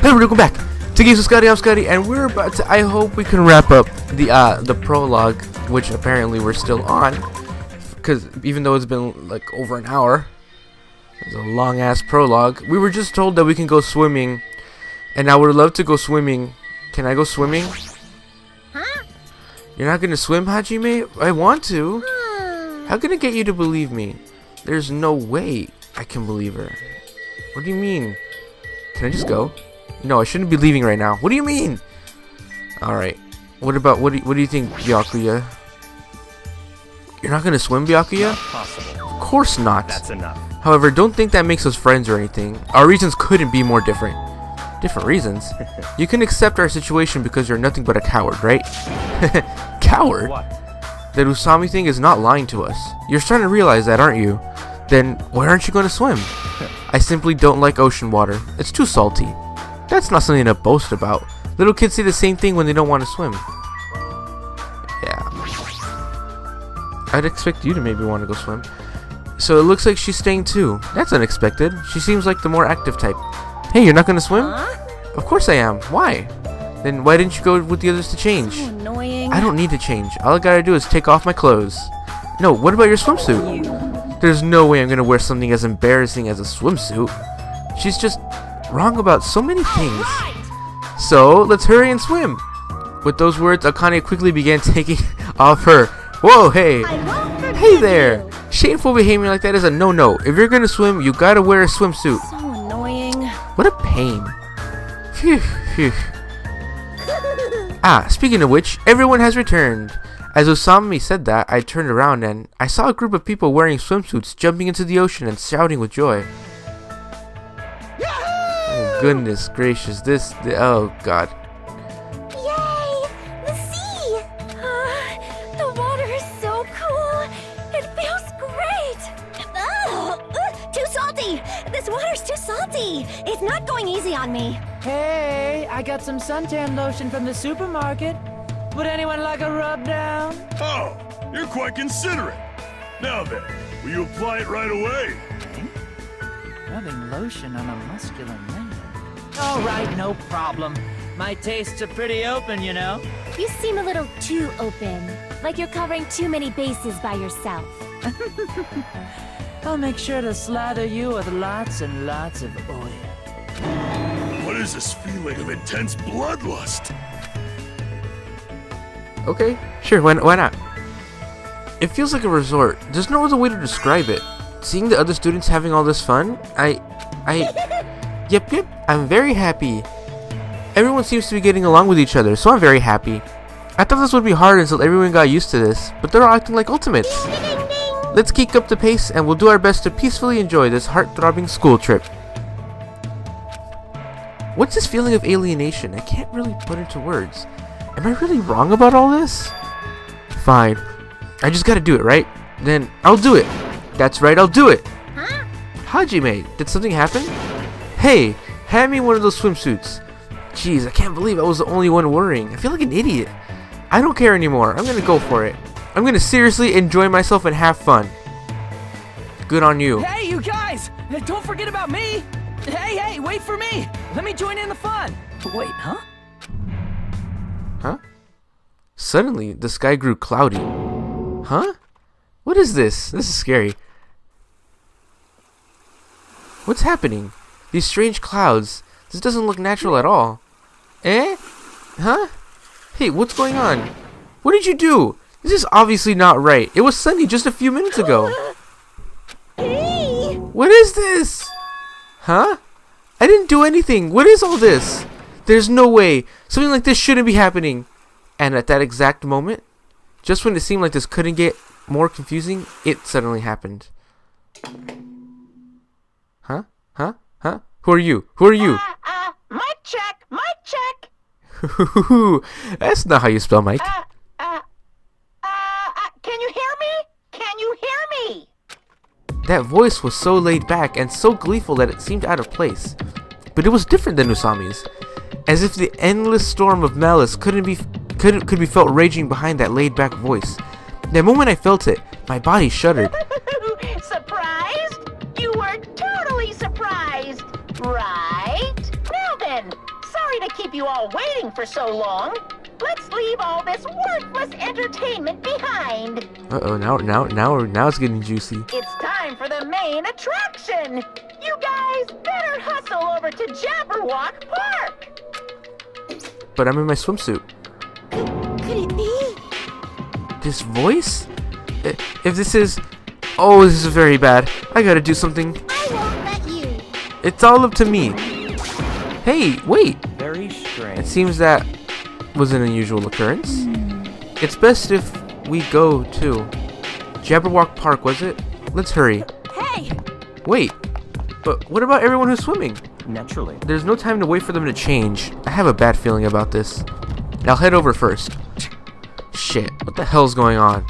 Hey, we're back to Games with Scotty. I'm Scotty, and we're about to. I hope we can wrap up the prologue, which apparently we're still on, because even though it's been like over an hour, it's a long ass prologue. We were just told that we can go swimming, and I would love to go swimming. Can I go swimming? Huh? You're not gonna swim, Hajime? I want to. How can I get you to believe me? There's no way I can believe her. What do you mean? Can I just go? No, I shouldn't be leaving right now. What do you mean? Alright. What do you think, Byakuya? You're not gonna swim, Byakuya? Possible. Of course not. That's enough. However, don't think that makes us friends or anything. Our reasons couldn't be more different. Different reasons? You can accept our situation because you're nothing but a coward, right? Coward? What? That Usami thing is not lying to us. You're starting to realize that, aren't you? Then why aren't you going to swim? I simply don't like ocean water. It's too salty. That's not something to boast about. Little kids say the same thing when they don't want to swim. Yeah. I'd expect you to maybe want to go swim. So it looks like she's staying too. That's unexpected. She seems like the more active type. Hey, you're not going to swim? Of course I am. Why? Then why didn't you go with the others to change? So annoying. I don't need to change. All I gotta do is take off my clothes. No, what about your swimsuit? There's no way I'm gonna wear something as embarrassing as a swimsuit. She's just wrong about so many things. So, let's hurry and swim. With those words, Akane quickly began taking off her. Whoa, hey. Hey there. Shameful behavior like that is a no-no. If you're gonna swim, you gotta wear a swimsuit. So annoying. What a pain. Phew, phew. Ah, speaking of which, everyone has returned. As Usami said that, I turned around and I saw a group of people wearing swimsuits jumping into the ocean and shouting with joy. Oh, goodness gracious, oh god. Yay! The sea! The water is so cool. It feels great. Too salty. This water's too salty. It's not going easy on me. Hey, I got some suntan lotion from the supermarket. Would anyone like a rub down? Oh, you're quite considerate. Now then, will you apply it right away? Rubbing lotion on a muscular man. All right, no problem. My tastes are pretty open, you know. You seem a little too open. Like you're covering too many bases by yourself. I'll make sure to slather you with lots and lots of oil. What is this feeling of intense bloodlust? Okay, sure, why not? It feels like a resort. There's no other way to describe it. Seeing the other students having all this fun, Yep, I'm very happy. Everyone seems to be getting along with each other, so I'm very happy. I thought this would be hard until everyone got used to this, but they're all acting like ultimates. Let's keep up the pace and we'll do our best to peacefully enjoy this heart-throbbing school trip. What's this feeling of alienation? I can't really put into words. Am I really wrong about all this? Fine. I just gotta do it, right? Then I'll do it. That's right, I'll do it. Huh? Hajime, did something happen? Hey, hand me one of those swimsuits. Jeez, I can't believe I was the only one worrying. I feel like an idiot. I don't care anymore. I'm gonna go for it. I'm gonna seriously enjoy myself and have fun. Good on you. Hey, you guys! Don't forget about me! Hey, wait for me! Let me join in the fun! Wait, huh? Huh? Suddenly, the sky grew cloudy. Huh? What is this? This is scary. What's happening? These strange clouds. This doesn't look natural at all. Eh? Huh? Hey, what's going on? What did you do? This is obviously not right. It was sunny just a few minutes ago. Hey! What is this? Huh? I didn't do anything. What is all this? There's no way. Something like this shouldn't be happening. And at that exact moment, just when it seemed like this couldn't get more confusing, it suddenly happened. Huh? Huh? Huh? Who are you? Who are you? Mic check, mic check. That's not how you spell Mike. Can you hear me? Can you hear me? That voice was so laid back and so gleeful that it seemed out of place. But it was different than Usami's. As if the endless storm of malice could be felt raging behind that laid back voice. The moment I felt it, my body shuddered. Surprised? You were totally surprised, right? Now then, keep you all waiting for so long. Let's leave all this worthless entertainment behind. Uh-oh, now it's getting juicy. It's time for the main attraction. You guys better hustle over to Jabberwock Park. But I'm in my swimsuit. Could it be? This voice? If this is... Oh, this is very bad. I gotta do something. I won't let you. It's all up to me. Hey, wait. Very strange. It seems that was an unusual occurrence. It's best if we go, too. Jabberwock Park, was it? Let's hurry. Hey! Wait. But what about everyone who's swimming? Naturally. There's no time to wait for them to change. I have a bad feeling about this. I'll head over first. Shit, what the hell's going on?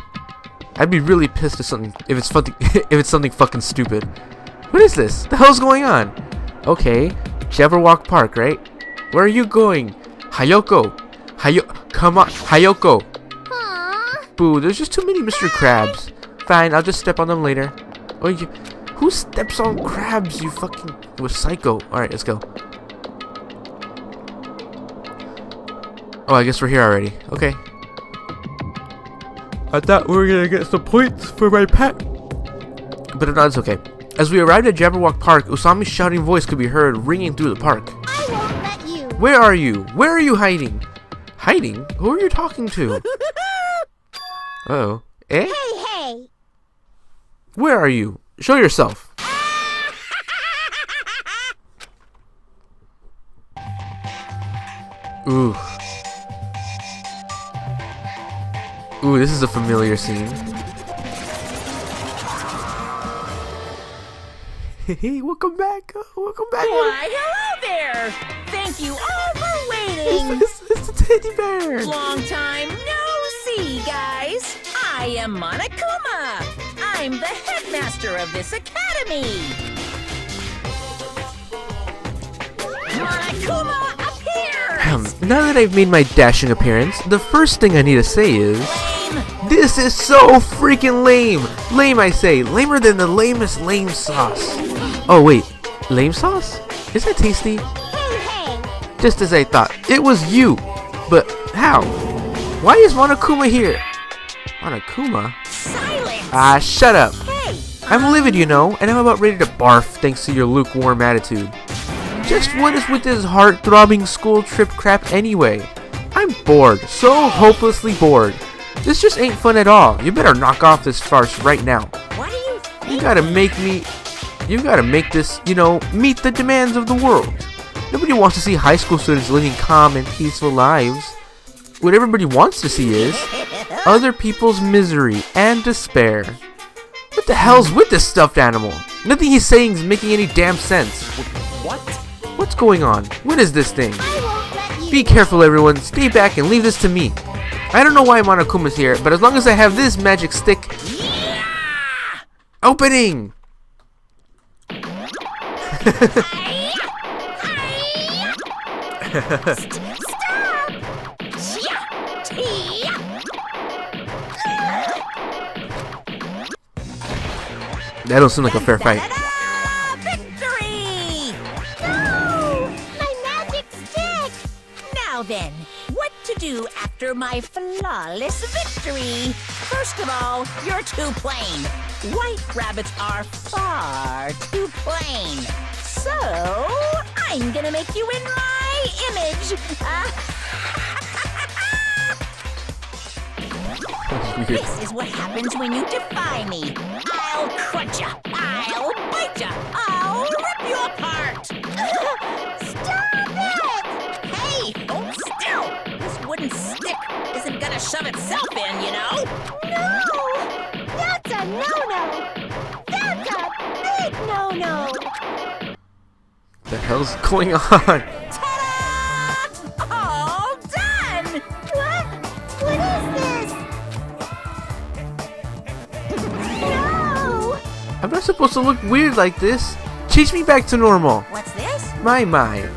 I'd be really pissed if it's something fucking stupid. What is this? The hell's going on? Okay, Jabberwock Park, right? Where are you going? Hayoko. Come on, Hayoko. Aww. Boo, there's just too many Mr. Krabs. Fine, I'll just step on them later. Oh, who steps on crabs, you fucking... It was psycho. Alright, let's go. Oh, I guess we're here already. Okay. I thought we were gonna get some points for my pet. But no, it's okay. As we arrived at Jabberwock Park, Usami's shouting voice could be heard ringing through the park. I won't let you. Where are you? Where are you hiding? Hiding? Who are you talking to? Uh-oh. Eh? Hey! Where are you? Show yourself. Ooh. Ooh, this is a familiar scene. Hey, welcome back. Welcome back. Why, hello there. Thank you all for waiting. It's the teddy bear. Long time no see, guys. I am Monokuma. I'm the headmaster of this academy. Monokuma appears. Now that I've made my dashing appearance, the first thing I need to say is... Lame. This is so freaking lame. Lame, I say. Lamer than the lamest lame sauce. Oh, wait. Lame sauce? Is that tasty? Hey! Just as I thought. It was you. But how? Why is Monokuma here? Monokuma? Silence. Ah, shut up. Hey. I'm livid, you know, and I'm about ready to barf thanks to your lukewarm attitude. Just what is with this heart-throbbing school trip crap anyway? I'm bored. So hopelessly bored. This just ain't fun at all. You better knock off this farce right now. What do you think? You gotta make this, you know, meet the demands of the world. Nobody wants to see high school students living calm and peaceful lives. What everybody wants to see is other people's misery and despair. What the hell's with this stuffed animal? Nothing he's saying is making any damn sense. What? What's going on? What is this thing? I won't let you. Be careful, everyone. Stay back and leave this to me. I don't know why Monokuma's here, but as long as I have this magic stick... Opening! That don't seem like a fair fight. Victory! No! My magic stick! Now then, what to do after my flawless victory? First of all, you're too plain. White rabbits are far too plain. So, I'm gonna make you in my image. This is what happens when you defy me. I'll crunch ya. I'll bite ya. I'll rip you apart. Stop it! Hey, hold still. This wooden stick isn't gonna shove itself in, you know. No! That's a no-no! That's a big no-no! The hell's going on? Ta-da! All done! What is this? No! I'm not supposed to look weird like this. Change me back to normal. What's this? My,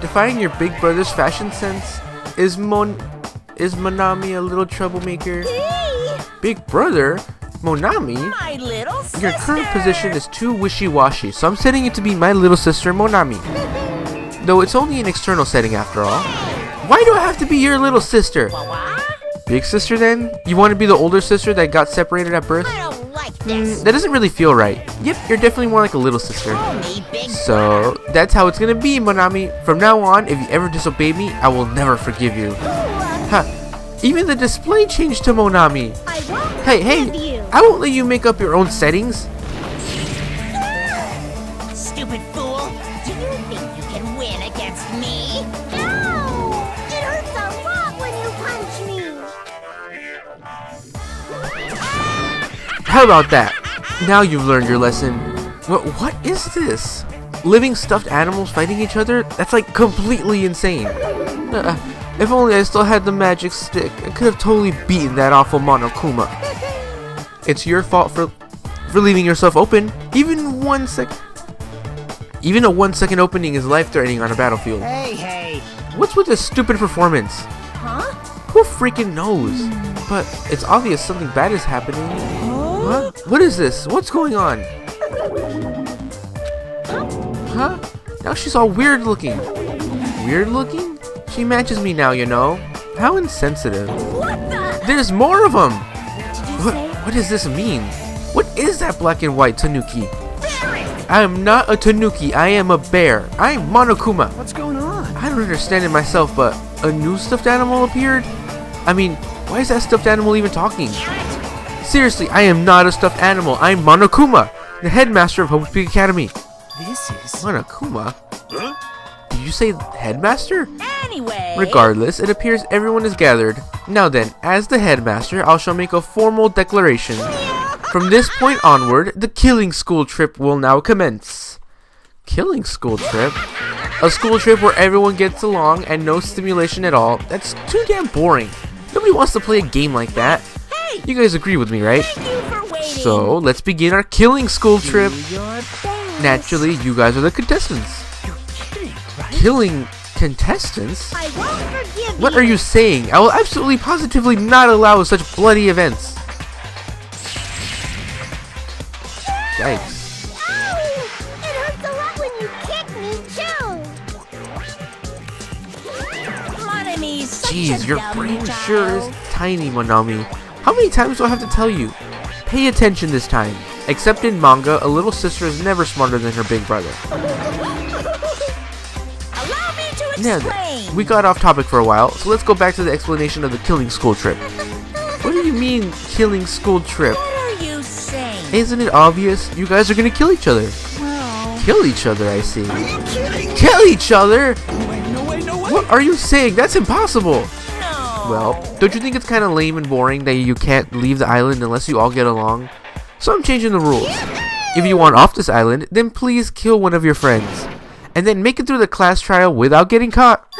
defying your big brother's fashion sense? Is Monomi a little troublemaker? Hey! Big brother? Monami? My little sister! Your current position is too wishy-washy, so I'm setting it to be my little sister Monami. Though it's only an external setting after all. Why do I have to be your little sister? What? Big sister then? You want to be the older sister that got separated at birth? I don't like this. That doesn't really feel right. Yep, you're definitely more like a little sister. Call me Big So, that's how it's gonna be, Monomi. From now on, if you ever disobey me, I will never forgive you. Huh. Even the display changed to Monomi. I won't Hey, forgive you. I won't let you make up your own settings. Stupid fool. Do you think you can win against me? No! It hurts a lot when you punch me. How about that? Now you've learned your lesson. What is this? Living stuffed animals fighting each other? That's like completely insane. If only I still had the magic stick, I could have totally beaten that awful Monokuma. It's your fault for leaving yourself open. Even a 1 second opening is life-threatening on a battlefield. Hey! What's with this stupid performance? Huh? Who freaking knows? But it's obvious something bad is happening. Huh? What is this? What's going on? Huh? Now she's all weird looking. Weird looking? She matches me now, you know. How insensitive. What the? There's more of them. Did you say? What does this mean? What is that black and white tanuki? I am not a tanuki. I am a bear. I am Monokuma. What's going on? I don't understand it myself, but a new stuffed animal appeared? I mean, why is that stuffed animal even talking? Seriously, I am not a stuffed animal. I'm Monokuma, the headmaster of Hope's Peak Academy. This is... Monokuma? Huh? Did you say headmaster? Anyway. Regardless, it appears everyone is gathered. Now then, as the headmaster, I shall make a formal declaration. From this point onward, the killing school trip will now commence. Killing school trip? A school trip where everyone gets along and no stimulation at all? That's too damn boring. Nobody wants to play a game like that. Hey, You guys agree with me, right? thank you for waiting. So, let's begin our killing school trip. Do your best. Naturally, you guys are the contestants. You're kidding, right? Killing contestants? I won't forgive What are you saying? I will absolutely positively not allow such bloody events. Yikes. Ow! It hurts a lot when you kick me, too. Monomi's such Jeez, a your dumb brain child. sure is tiny, Monomi. How many times do I have to tell you? Pay attention this time. Except in manga, a little sister is never smarter than her big brother. Allow me to Now explain. then, we got off topic for a while, so let's go back to the explanation of the killing school trip. What do you mean, killing school trip? What are you saying? Isn't it obvious? You guys are gonna kill each other. Well, Kill each other, I see. Kidding? Kill each other? No way! What are you saying? That's impossible. no. Well, don't you think it's kind of lame and boring that you can't leave the island unless you all get along? So I'm changing the rules. If you want off this island, then please kill one of your friends. And then make it through the class trial without getting caught.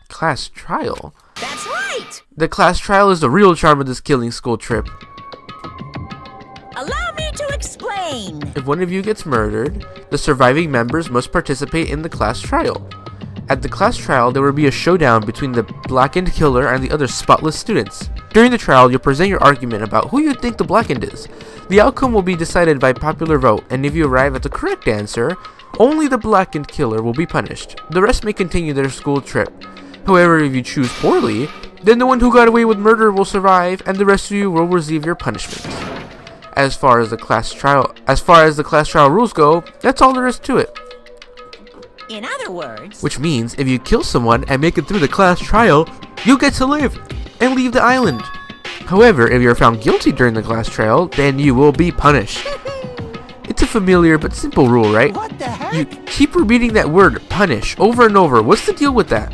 Class trial? That's right. The class trial is the real charm of this killing school trip. Allow me to explain. If one of you gets murdered, the surviving members must participate in the class trial. At the class trial, there will be a showdown between the blackened killer and the other spotless students. During the trial, you'll present your argument about who you think the blackened is. The outcome will be decided by popular vote, and if you arrive at the correct answer, only the blackened killer will be punished. The rest may continue their school trip. However, if you choose poorly, then the one who got away with murder will survive, and the rest of you will receive your punishment. As far as the class trial rules go, that's all there is to it. In other words, Which means if you kill someone and make it through the class trial, you get to live and leave the island. However, if you're found guilty during the class trial, then you will be punished. It's a familiar but simple rule, right? What the heck? You keep repeating that word, punish, over and over. What's the deal with that?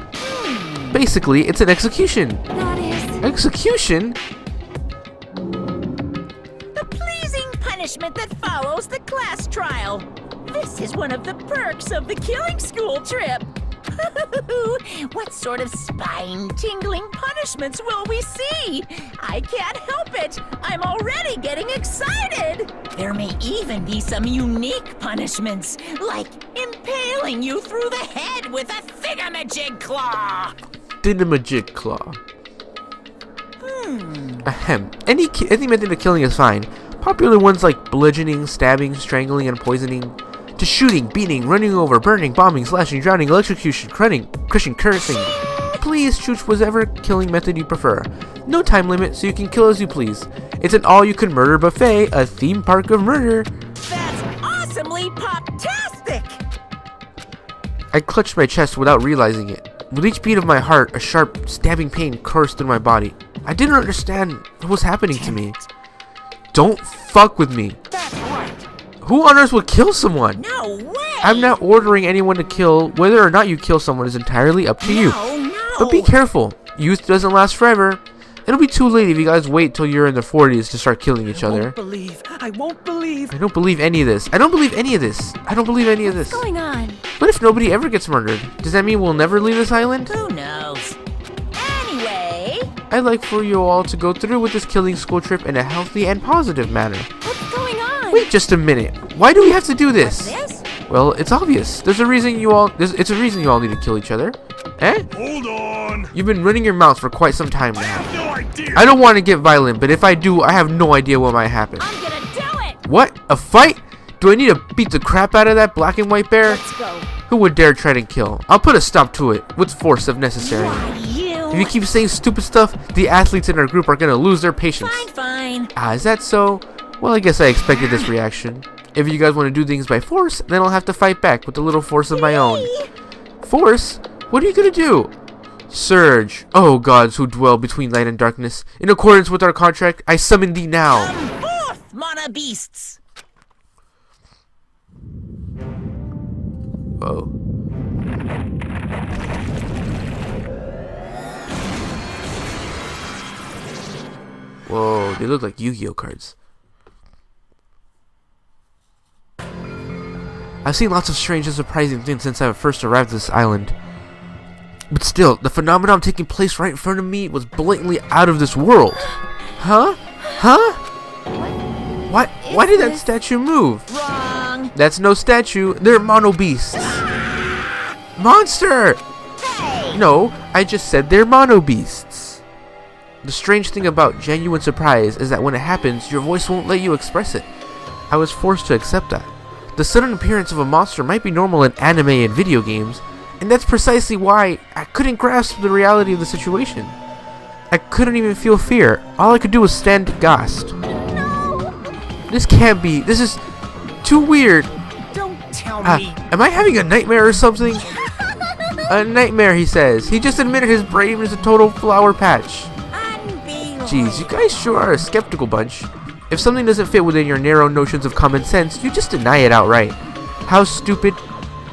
Basically, it's an execution. That is. Execution? the pleasing punishment that follows the class trial. This is one of the perks of the killing school trip. What sort of spine-tingling punishments will we see? I can't help it. I'm already getting excited. There may even be some unique punishments, like impaling you through the head with a thingamajig claw. Dynamajig claw. Ahem. Any method of killing is fine. Popular ones like bludgeoning, stabbing, strangling, and poisoning, to shooting, beating, running over, burning, bombing, slashing, drowning, electrocution, crushing, cursing. please choose whichever killing method you prefer. No time limit, so you can kill as you please. It's an all-you-can-murder buffet, a theme park of murder. That's awesomely pop-tastic! I clutched my chest without realizing it. With each beat of my heart, a sharp, stabbing pain coursed through my body. I didn't understand what was happening to me. Don't fuck with me. That's right. Who on earth would kill someone? No way! I'm not ordering anyone to kill. Whether or not you kill someone is entirely up to you. No. But be careful. Youth doesn't last forever. It'll be too late if you guys wait till you're in the 40s to start killing each other. I won't believe. I don't believe any of this. I don't believe any of this. What's going on? What if nobody ever gets murdered? Does that mean we'll never leave this island? Who knows? Anyway, I'd like for you all to go through with this killing school trip in a healthy and positive manner. What's going on? Wait just a minute. Why do we have to do this? this? Well, it's obvious. It's a reason you all need to kill each other. Eh? Hold on. You've been running your mouth for quite some time I now. have no idea. I don't want to get violent, but if I do, I have no idea what might happen. I'm gonna do it! What? A fight? Do I need to beat the crap out of that black and white bear? Let's go. Who would dare try to kill? I'll put a stop to it, with force if necessary. You. If you keep saying stupid stuff, the athletes in our group are gonna lose their patience. Fine. Ah, is that so? Well, I guess I expected this reaction. If you guys want to do things by force, then I'll have to fight back with a little force of my own. Force? What are you gonna do? Surge, oh gods who dwell between light and darkness, in accordance with our contract, I summon thee now. Come forth, Mana Beasts! Whoa. Whoa, they look like Yu-Gi-Oh cards. I've seen lots of strange and surprising things since I first arrived at this island. But still, the phenomenon taking place right in front of me was blatantly out of this world. Huh? Huh? Why did that statue move? Wrong! That's no statue, they're mono beasts. Monster! Hey! No, I just said they're mono beasts. The strange thing about genuine surprise is that when it happens, your voice won't let you express it. I was forced to accept that. The sudden appearance of a monster might be normal in anime and video games, and that's precisely why I couldn't grasp the reality of the situation. I couldn't even feel fear. All I could do was stand aghast. This can't be. This is too weird. Don't tell me. Am I having a nightmare or something? A nightmare, he says. He just admitted his brain is a total flower patch. Unbelievable. Jeez, you guys sure are a skeptical bunch. If something doesn't fit within your narrow notions of common sense, you just deny it outright. How stupid,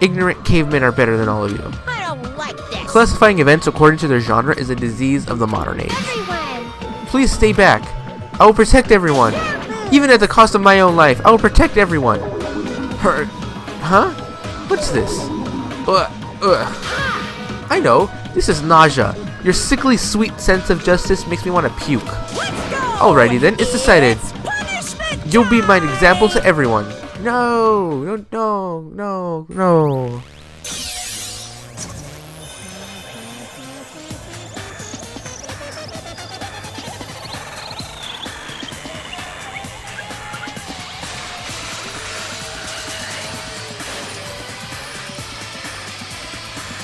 ignorant cavemen are better than all of you. I don't like this. Classifying events according to their genre is a disease of the modern age. Everyone! Please stay back. I will protect everyone. Even at the cost of my own life, I will protect everyone. Huh? What's this? I know. This is nausea. Your sickly sweet sense of justice makes me want to puke. Let's go! Alrighty then, it's decided. It's punishment You'll be my time! example to everyone. No.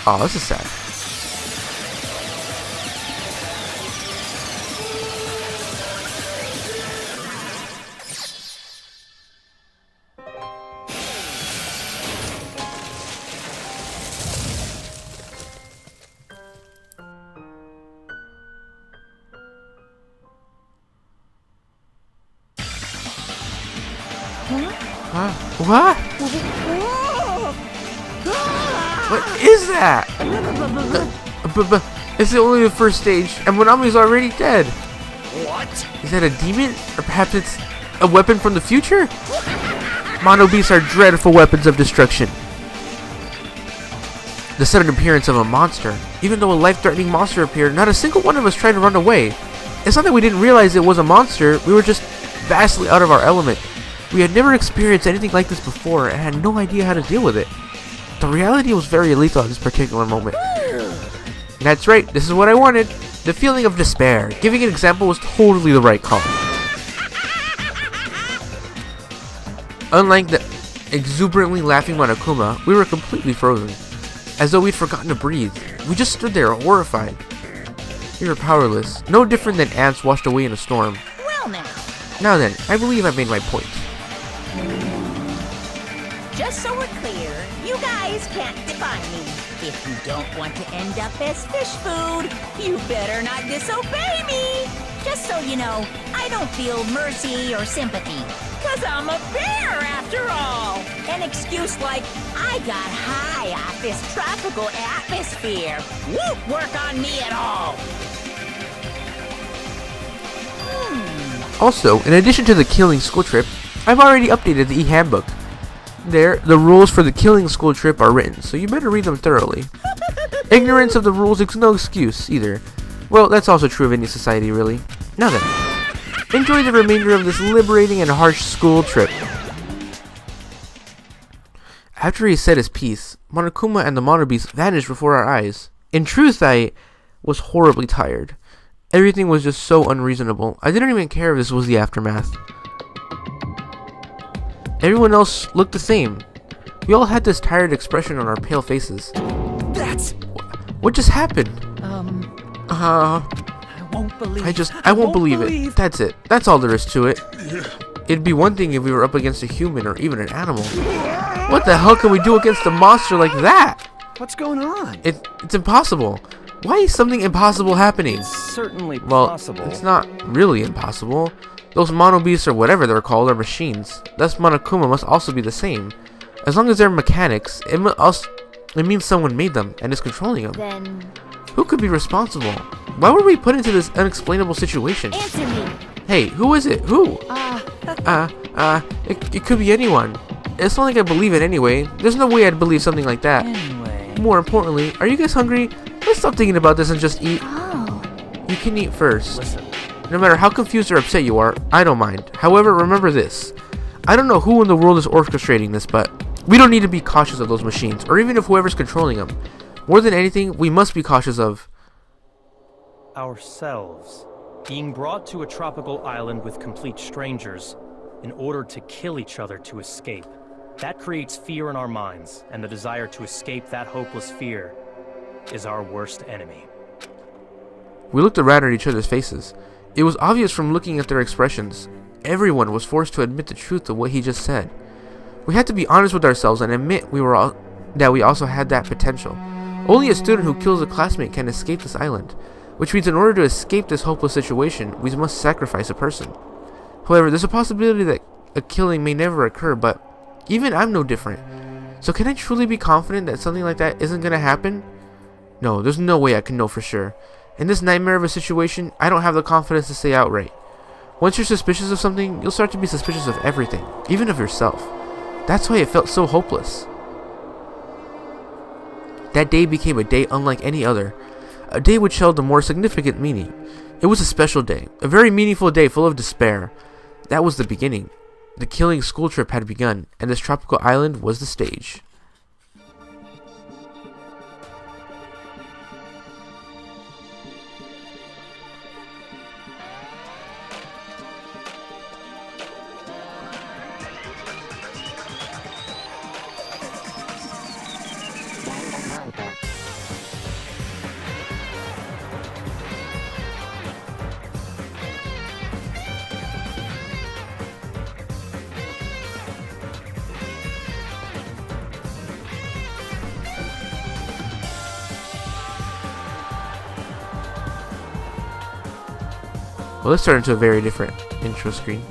Oh, this is sad. Huh? What? What is that? But it's only the first stage, and Monomi's already dead. What? Is that a demon? Or perhaps it's a weapon from the future? Mono beasts are dreadful weapons of destruction. The sudden appearance of a monster. Even though a life-threatening monster appeared, not a single one of us tried to run away. It's not that we didn't realize it was a monster, we were just vastly out of our element. We had never experienced anything like this before and had no idea how to deal with it. The reality was very lethal at this particular moment. That's right, this is what I wanted. The feeling of despair. Giving an example was totally the right call. Unlike the exuberantly laughing Monokuma, we were completely frozen. as though we'd forgotten to breathe. We just stood there, horrified. We were powerless, no different than ants washed away in a storm. Well now, Now then, I believe I've made my point. just so we're clear, you guys can't define me. If you don't want to end up as fish food, you better not disobey me. Just so you know, I don't feel mercy or sympathy. 'Cause I'm a bear after all. An excuse like, I got high off this tropical atmosphere. Won't work on me at all. Also, in addition to the killing school trip, I've already updated the e-handbook. There, the rules for the killing school trip are written, so you better read them thoroughly. Ignorance of the rules is no excuse, either. Well, that's also true of any society, really. Now then, enjoy the remainder of this liberating and harsh school trip. After he said his piece, Monokuma and the Monobis vanished before our eyes. In truth, I was horribly tired. Everything was just so unreasonable. I didn't even care if this was the aftermath. Everyone else looked the same. We all had this tired expression on our pale faces. That's... What just happened? I won't believe... I won't believe it. That's it. That's all there is to it. It'd be one thing if we were up against a human or even an animal. What the hell can we do against a monster like that? What's going on? It's impossible. Why is something impossible happening? Certainly Well, possible. it's not really impossible. Those monobeasts or whatever they're called are machines. Thus Monokuma must also be the same. As long as they're mechanics, it means someone made them and is controlling them. Then Who could be responsible? Why were we put into this unexplainable situation? answer me. Hey, who is it? Who? It could be anyone. It's not like I believe it anyway. There's no way I'd believe something like that. Anyway... More importantly, are you guys hungry? Let's stop thinking about this and just eat. Oh, You can eat first. Listen, No matter how confused or upset you are, I don't mind. However, remember this. I don't know who in the world is orchestrating this, but we don't need to be cautious of those machines, or even of whoever's controlling them. More than anything, we must be cautious of ourselves, being brought to a tropical island with complete strangers in order to kill each other to escape. That creates fear in our minds, and the desire to escape that hopeless fear is our worst enemy. We looked around at each other's faces. It was obvious from looking at their expressions. Everyone was forced to admit the truth of what he just said. We had to be honest with ourselves and admit that we also had that potential. Only a student who kills a classmate can escape this island, which means in order to escape this hopeless situation, we must sacrifice a person. However, there's a possibility that a killing may never occur, but even I'm no different. So can I truly be confident that something like that isn't going to happen? No, there's no way I can know for sure. In this nightmare of a situation, I don't have the confidence to say outright. Once you're suspicious of something, you'll start to be suspicious of everything, even of yourself. That's why it felt so hopeless. That day became a day unlike any other, a day which held a more significant meaning. It was a special day, a very meaningful day full of despair. That was the beginning. The killing school trip had begun, and this tropical island was the stage. Well, let's turn into a very different intro screen.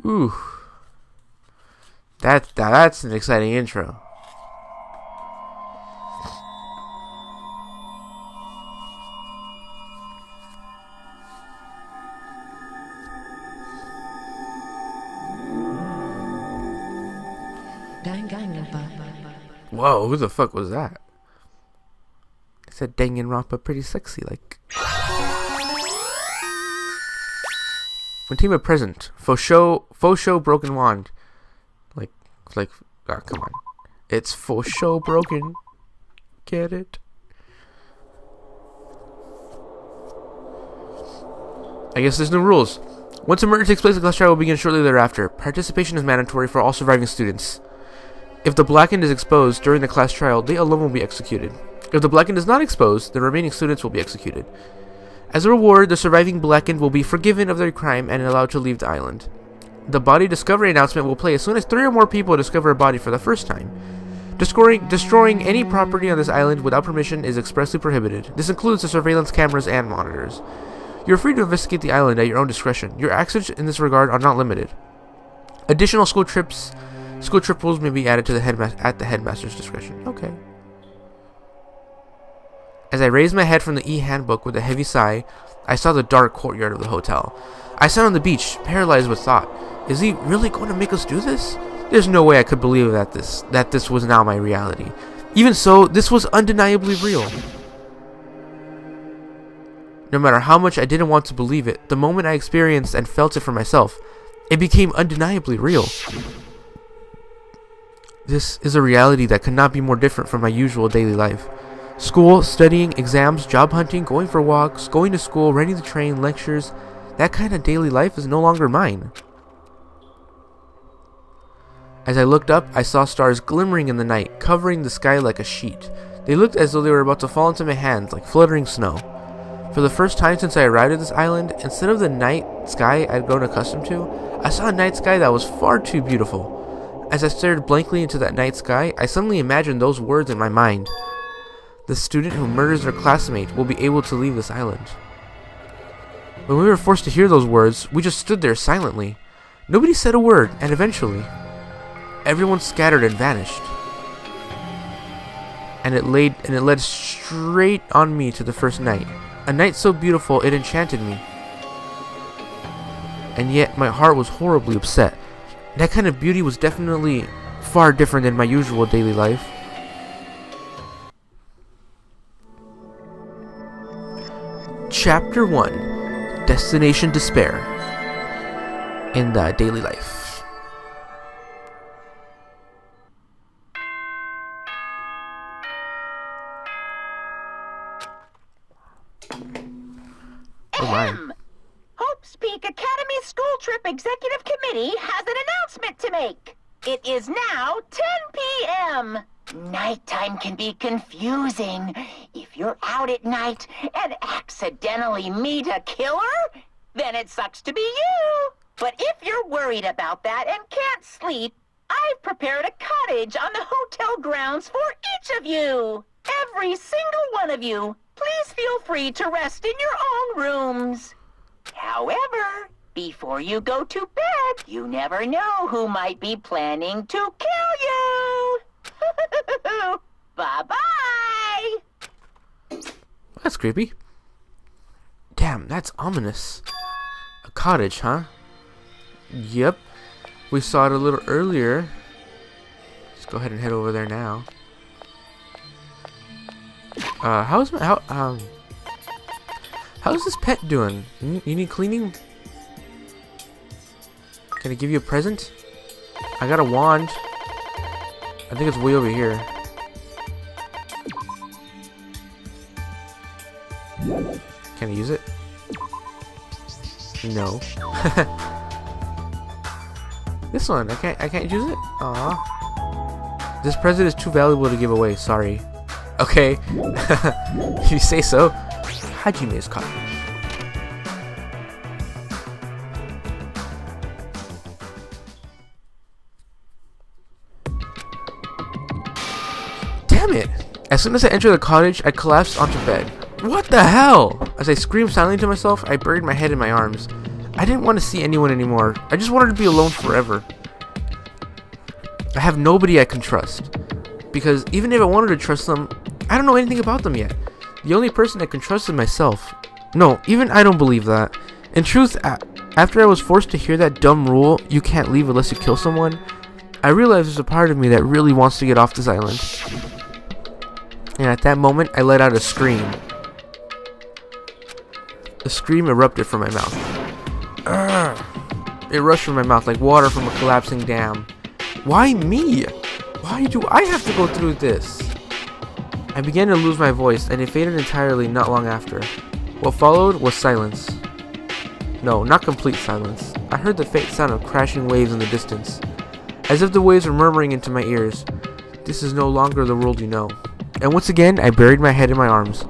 Ooh. That's an exciting intro. Danganronpa. Whoa, who the fuck was that? I said Danganronpa pretty sexy like. Monokuma present. Faux show broken wand. Like, oh, come on. It's faux show broken. Get it? I guess there's no rules. Once a murder takes place, the class trial will begin shortly thereafter. Participation is mandatory for all surviving students. If the blackened is exposed during the class trial, they alone will be executed. If the blackened is not exposed, the remaining students will be executed. As a reward, the surviving blackened will be forgiven of their crime and allowed to leave the island. The body discovery announcement will play as soon as 3 or more people discover a body for the first time. Destroying any property on this island without permission is expressly prohibited. This includes the surveillance cameras and monitors. You're free to investigate the island at your own discretion. Your actions in this regard are not limited. Additional school trip rules may be added to the headmaster's discretion. Okay. As I raised my head from the e-handbook with a heavy sigh, I saw the dark courtyard of the hotel. I sat on the beach, paralyzed with thought. Is he really going to make us do this? There's no way I could believe that this was now my reality. Even so, this was undeniably real. No matter how much I didn't want to believe it, the moment I experienced and felt it for myself, it became undeniably real. This is a reality that could not be more different from my usual daily life. School, studying, exams, job hunting, going for walks, going to school, riding the train, lectures. That kind of daily life is no longer mine. As I looked up, I saw stars glimmering in the night, covering the sky like a sheet. They looked as though they were about to fall into my hands like fluttering snow. For the first time since I arrived at this island, instead of the night sky I'd grown accustomed to, I saw a night sky that was far too beautiful. As I stared blankly into that night sky, I suddenly imagined those words in my mind. The student who murders their classmate will be able to leave this island. When we were forced to hear those words, we just stood there silently. Nobody said a word, and eventually, everyone scattered and vanished. And it led straight on me to the first night. A night so beautiful it enchanted me. And yet my heart was horribly upset. That kind of beauty was definitely far different than my usual daily life. Chapter 1. Destination Despair. In the daily life. Oh my. Hope's Peak Academy School Trip Executive Committee has an announcement to make. It is now 10 p.m. Nighttime can be confusing. If you're out at night and accidentally meet a killer, then it sucks to be you. But if you're worried about that and can't sleep, I've prepared a cottage on the hotel grounds for each of you. Every single one of you. Please feel free to rest in your own rooms. However, before you go to bed, you never know who might be planning to kill you. Bye-bye. That's creepy. Damn, that's ominous. A cottage, huh? Yep. We saw it a little earlier. Let's go ahead and head over there now. How's this pet doing? You need cleaning? Can I give you a present? I got a wand. I think it's way over here. Can I use it? No. This one, I can't use it? Aw. This present is too valuable to give away, sorry. Okay. If you say so. Hajime's cottage. Damn it! As soon as I entered the cottage, I collapsed onto bed. What the hell? As I screamed silently to myself, I buried my head in my arms. I didn't want to see anyone anymore. I just wanted to be alone forever. I have nobody I can trust. Because even if I wanted to trust them, I don't know anything about them yet. The only person I can trust is myself. No, even I don't believe that. In truth, after I was forced to hear that dumb rule, you can't leave unless you kill someone, I realized there's a part of me that really wants to get off this island. And at that moment, I let out a scream. A scream erupted from my mouth. Urgh. It rushed from my mouth like water from a collapsing dam. Why me? Why do I have to go through this? I began to lose my voice, and it faded entirely not long after. What followed was silence. No, not complete silence. I heard the faint sound of crashing waves in the distance, as if the waves were murmuring into my ears. This is no longer the world you know. And once again, I buried my head in my arms.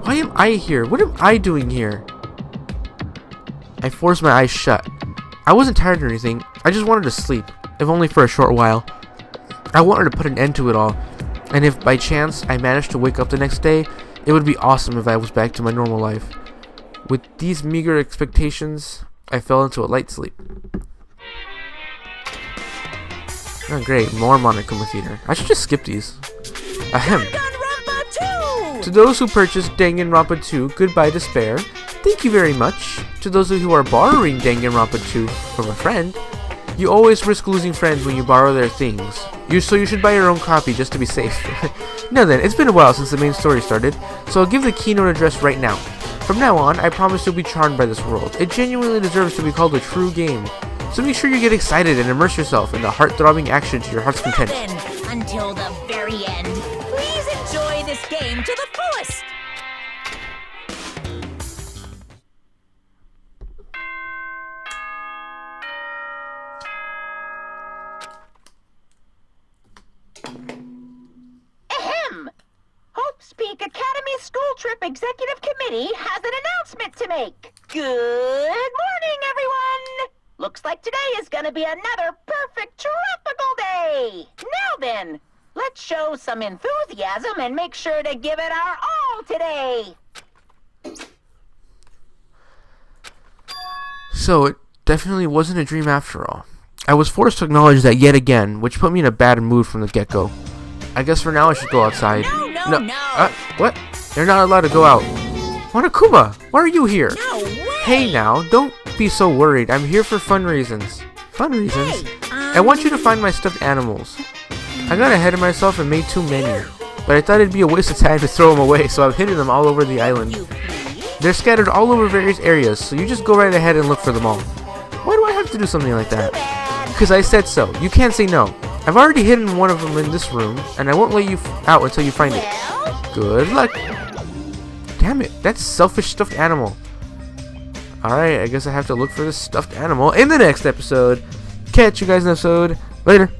Why am I here? What am I doing here? I forced my eyes shut. I wasn't tired or anything. I just wanted to sleep, if only for a short while. I wanted to put an end to it all, and if by chance I managed to wake up the next day, it would be awesome if I was back to my normal life. With these meager expectations, I fell into a light sleep. Oh great, more Monokuma Theater. I should just skip these. Ahem. Danganronpa 2! To those who purchased Danganronpa 2, goodbye Dispair. Thank you very much. To those who are borrowing Danganronpa 2 from a friend, you always risk losing friends when you borrow their things. So you should buy your own copy just to be safe. Now then, it's been a while since the main story started, so I'll give the keynote address right now. From now on, I promise you'll be charmed by this world. It genuinely deserves to be called a true game. So make sure you get excited and immerse yourself in the heart-throbbing action to your heart's Now content. then, until the very end, please enjoy this game to the fullest! Ahem! Hope's Peak Academy School Trip Executive Committee has an announcement to make. Good morning, everyone! Looks like today is gonna be another perfect tropical day! Now then, let's show some enthusiasm and make sure to give it our all today! So, it definitely wasn't a dream after all. I was forced to acknowledge that yet again, which put me in a bad mood from the get-go. I guess for now I should go outside. No! What? You're not allowed to go out. Monokuma, why are you here? No way! Hey now, don't be so worried. I'm here for fun reasons. Fun reasons? Hey, I want you to find my stuffed animals. I got ahead of myself and made too many. But I thought it'd be a waste of time to throw them away, so I've hidden them all over the island. You please? They're scattered all over various areas, so you just go right ahead and look for them all. Why do I have to do something like that? Because I said so. You can't say no. I've already hidden one of them in this room, and I won't let you out until you find it. Well, Good luck. Damn it, that's selfish stuffed animal. Alright, I guess I have to look for this stuffed animal in the next episode. Catch you guys in the episode. Later.